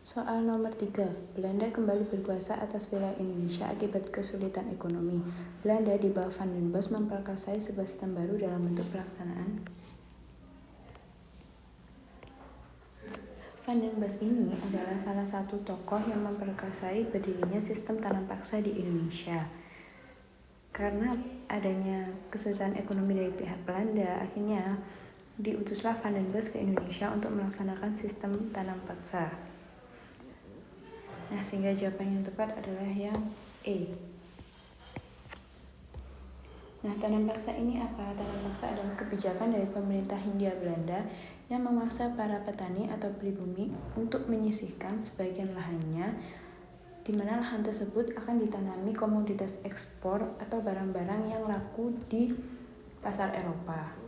Soal nomor 3, Belanda kembali berkuasa atas wilayah Indonesia akibat kesulitan ekonomi. Belanda di bawah Van den Bosch memprakarsai sebuah sistem baru dalam bentuk pelaksanaan. Van den Bosch ini adalah salah satu tokoh yang memprakarsai berdirinya sistem tanam paksa di Indonesia. Karena adanya kesulitan ekonomi dari pihak Belanda, akhirnya diutuslah Van den Bosch ke Indonesia untuk melaksanakan sistem tanam paksa. Nah, sehingga jawaban yang tepat adalah yang E. Nah, tanam paksa ini apa? Tanam paksa adalah kebijakan dari pemerintah Hindia Belanda yang memaksa para petani atau pribumi untuk menyisihkan sebagian lahannya, di mana lahan tersebut akan ditanami komoditas ekspor atau barang-barang yang laku di pasar Eropa.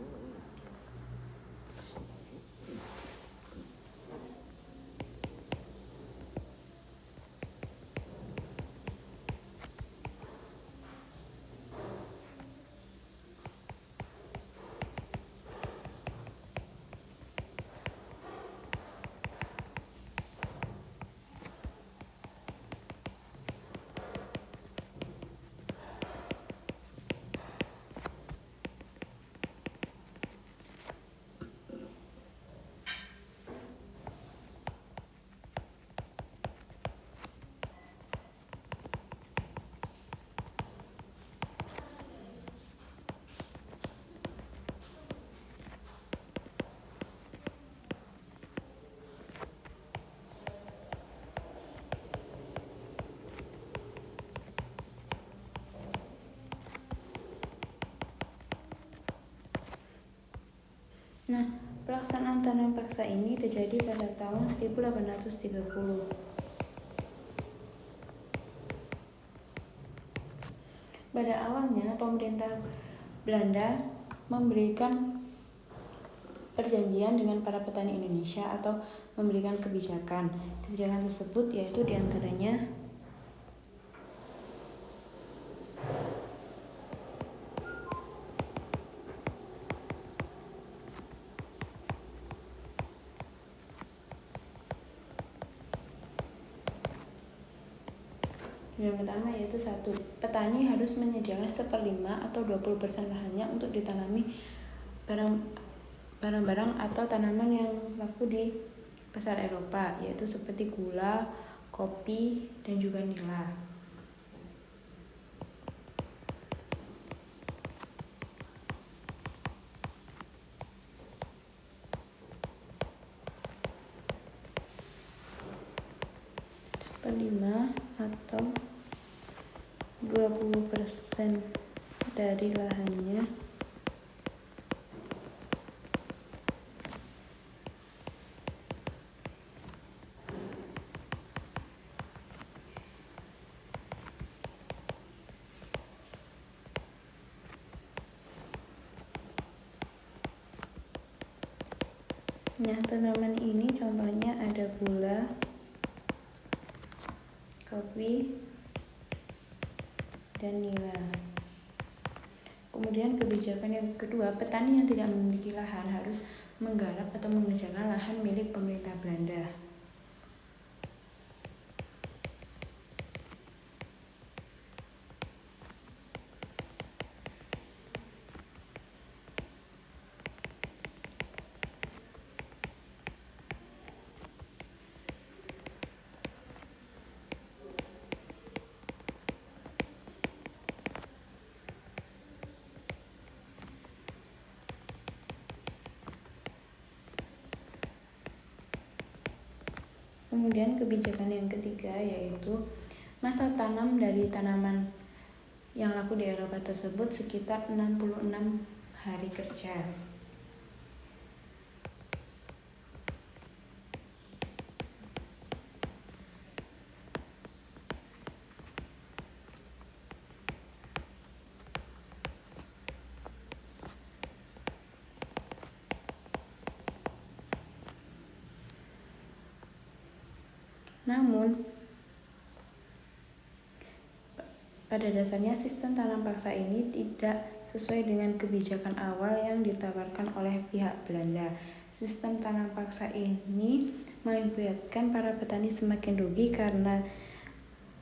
Nah, pelaksanaan tanam paksa ini terjadi pada tahun 1830. Pada awalnya, pemerintah Belanda memberikan perjanjian dengan para petani Indonesia atau memberikan kebijakan. Kebijakan tersebut yaitu diantaranya yang pertama yaitu 1. Petani harus menyediakan 1/5 atau 20% lahannya untuk ditanami barang-barang atau tanaman yang laku di pasar Eropa, yaitu seperti gula, kopi, dan juga nila. Seperlima atau 20% dari lahannya Nah, tanaman ini contohnya ada gula, kopi, dan nila. Kemudian kebijakan yang kedua, petani yang tidak memiliki lahan harus menggarap atau mengerjakan lahan milik pemerintah Belanda. Kemudian kebijakan yang ketiga yaitu masa tanam dari tanaman yang laku di Eropa tersebut sekitar 66 hari kerja. Namun, pada dasarnya sistem tanam paksa ini tidak sesuai dengan kebijakan awal yang ditawarkan oleh pihak Belanda, Sistem tanam paksa ini mengakibatkan para petani semakin rugi karena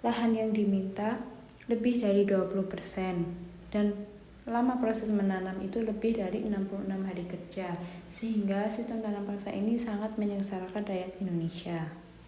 lahan yang diminta lebih dari 20% dan lama proses menanam itu lebih dari 66 hari kerja, sehingga sistem tanam paksa ini sangat menyengsarakan rakyat Indonesia.